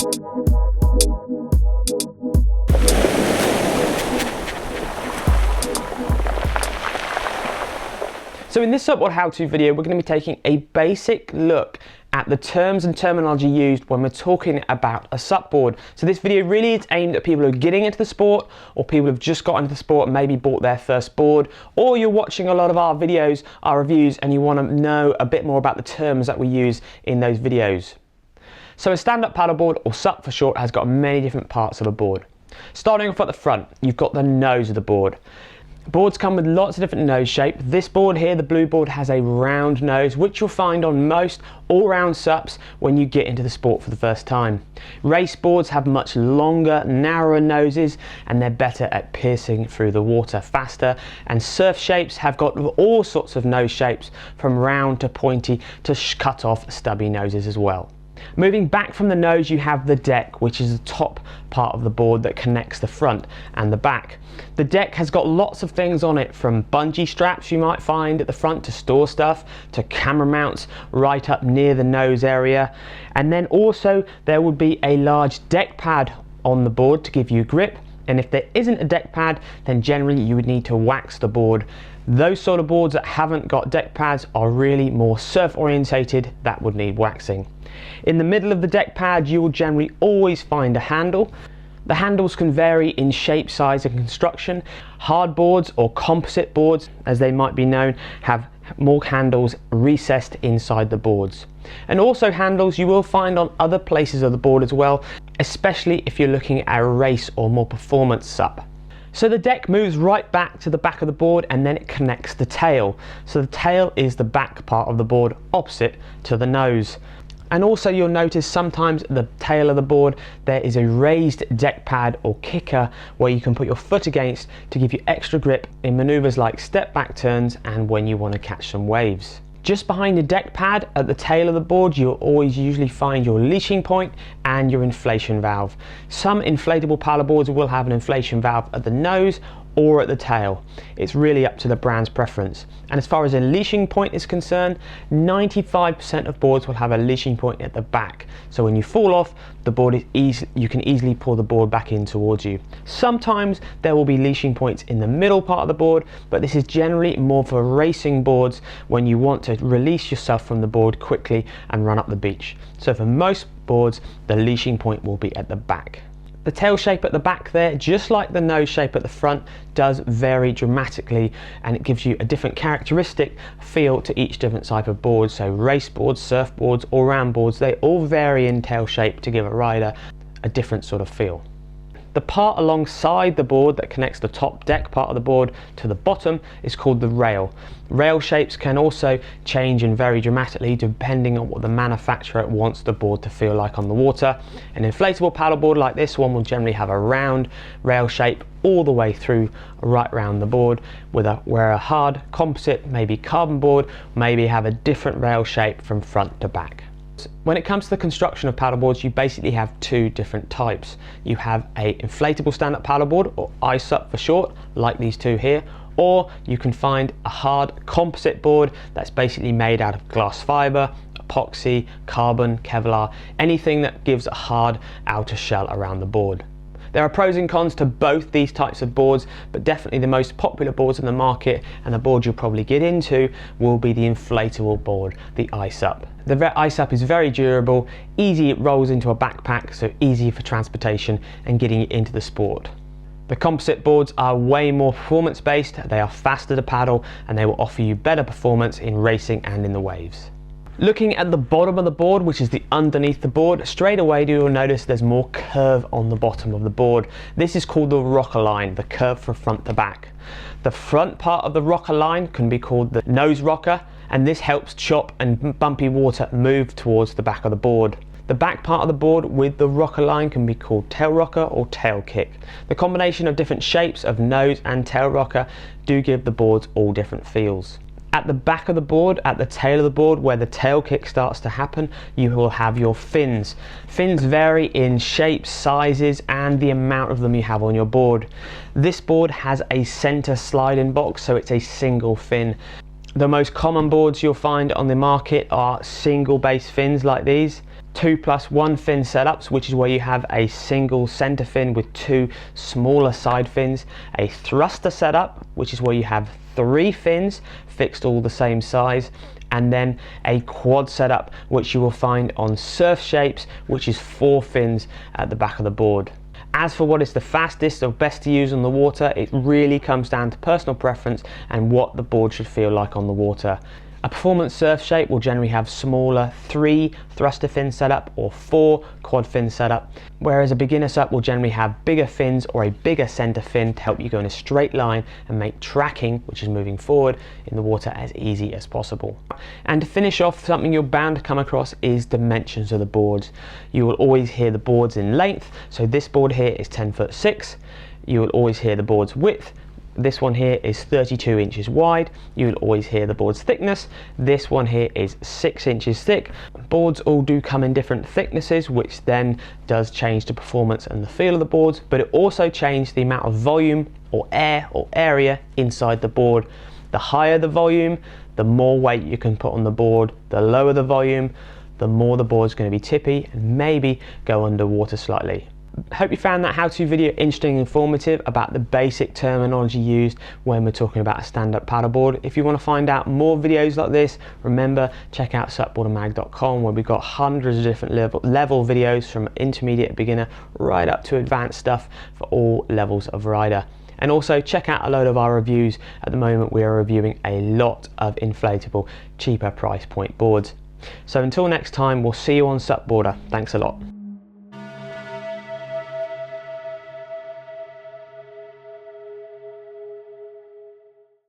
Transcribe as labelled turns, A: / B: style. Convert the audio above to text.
A: So in this SUPboard how-to video, we're going to be taking a basic look at the terms and terminology used when we're talking about a SUPboard. So this video really is aimed at people who are getting into the sport, or people who've just got into the sport and maybe bought their first board, or you're watching a lot of our videos, our reviews, and you want to know a bit more about the terms that we use in those videos. So a stand-up paddleboard, or SUP for short, has got many different parts of the board. Starting off at the front, you've got the nose of the board. Boards come with lots of different nose shape. This board here, the blue board, has a round nose, which you'll find on most all-round SUPs when you get into the sport for the first time. Race boards have much longer, narrower noses, and they're better at piercing through the water faster. And surf shapes have got all sorts of nose shapes, from round to pointy to cut off stubby noses as well. Moving back from the nose, you have the deck, which is the top part of the board that connects the front and the back. The deck has got lots of things on it, from bungee straps you might find at the front to store stuff, to camera mounts right up near the nose area. And then also there would be a large deck pad on the board to give you grip. And if there isn't a deck pad, then generally you would need to wax the board. Those sort of boards that haven't got deck pads are really more surf orientated, that would need waxing. In the middle of the deck pad, you will generally always find a handle. The handles can vary in shape, size and construction. Hard boards, or composite boards as they might be known, have more handles recessed inside the boards. And also handles you will find on other places of the board as well, especially if you're looking at a race or more performance SUP. So the deck moves right back to the back of the board, and then it connects the tail. So the tail is the back part of the board opposite to the nose. And also you'll notice sometimes at the tail of the board there is a raised deck pad or kicker where you can put your foot against to give you extra grip in maneuvers like step back turns and when you want to catch some waves. Just behind the deck pad at the tail of the board, you'll always usually find your leashing point and your inflation valve. Some inflatable paddleboards will have an inflation valve at the nose or at the tail. It's really up to the brand's preference. And as far as a leashing point is concerned, 95% of boards will have a leashing point at the back. So when you fall off, the board is easy, you can easily pull the board back in towards you. Sometimes there will be leashing points in the middle part of the board, but this is generally more for racing boards when you want to release yourself from the board quickly and run up the beach. So for most boards, the leashing point will be at the back. The tail shape at the back there, just like the nose shape at the front, does vary dramatically, and it gives you a different characteristic feel to each different type of board. So race boards, surf boards, all-round boards, they all vary in tail shape to give a rider a different sort of feel. The part alongside the board that connects the top deck part of the board to the bottom is called the rail. Rail shapes can also change and vary dramatically depending on what the manufacturer wants the board to feel like on the water. An inflatable paddleboard like this one will generally have a round rail shape all the way through, right around the board, where a hard composite, maybe carbon board, maybe have a different rail shape from front to back. When it comes to the construction of paddleboards, you basically have two different types. You have a inflatable stand-up paddleboard, or SUP for short, like these two here, or you can find a hard composite board that's basically made out of glass fiber, epoxy, carbon, Kevlar, anything that gives a hard outer shell around the board. There are pros and cons to both these types of boards, but definitely the most popular boards in the market, and the board you'll probably get into, will be the inflatable board, the SUP. The SUP is very durable, easy, it rolls into a backpack, so easy for transportation and getting it into the sport. The composite boards are way more performance based, they are faster to paddle, and they will offer you better performance in racing and in the waves. Looking at the bottom of the board, which is the underneath the board, straight away you'll notice there's more curve on the bottom of the board. This is called the rocker line, the curve from front to back. The front part of the rocker line can be called the nose rocker, and this helps chop and bumpy water move towards the back of the board. The back part of the board with the rocker line can be called tail rocker or tail kick. The combination of different shapes of nose and tail rocker do give the boards all different feels. At the back of the board, at the tail of the board, where the tail kick starts to happen, you will have your fins. Fins vary in shapes, sizes, and the amount of them you have on your board. This board has a center sliding box, so it's a single fin. The most common boards you'll find on the market are single base fins like these. 2+1 fin setups, which is where you have a single center fin with 2 smaller side fins, a thruster setup, which is where you have 3 fins fixed all the same size, and then a quad setup, which you will find on surf shapes, which is 4 fins at the back of the board. As for what is the fastest or best to use on the water, it really comes down to personal preference and what the board should feel like on the water. A performance surf shape will generally have smaller 3 thruster fin setup or 4 quad fin setup, whereas a beginner SUP will generally have bigger fins or a bigger center fin to help you go in a straight line and make tracking, which is moving forward in the water, as easy as possible. And to finish off, something you're bound to come across is dimensions of the boards. You will always hear the boards in length, so this board here is 10'6". You will always hear the board's width. This one here is 32 inches wide. You will always hear the board's thickness. This one here is 6 inches thick. Boards all do come in different thicknesses, which then does change the performance and the feel of the boards, but it also changes the amount of volume or air or area inside the board. The higher the volume, the more weight you can put on the board. The lower the volume, the more the board's going to be tippy and maybe go underwater slightly. Hope you found that how-to video interesting and informative about the basic terminology used when we're talking about a stand-up paddleboard. If you want to find out more videos like this, remember, check out SUPboardermag.com, where we've got hundreds of different level videos from intermediate, beginner right up to advanced stuff for all levels of rider. And also check out a load of our reviews. At the moment we are reviewing a lot of inflatable, cheaper price point boards. So until next time, we'll see you on SUPboarder. Thanks a lot.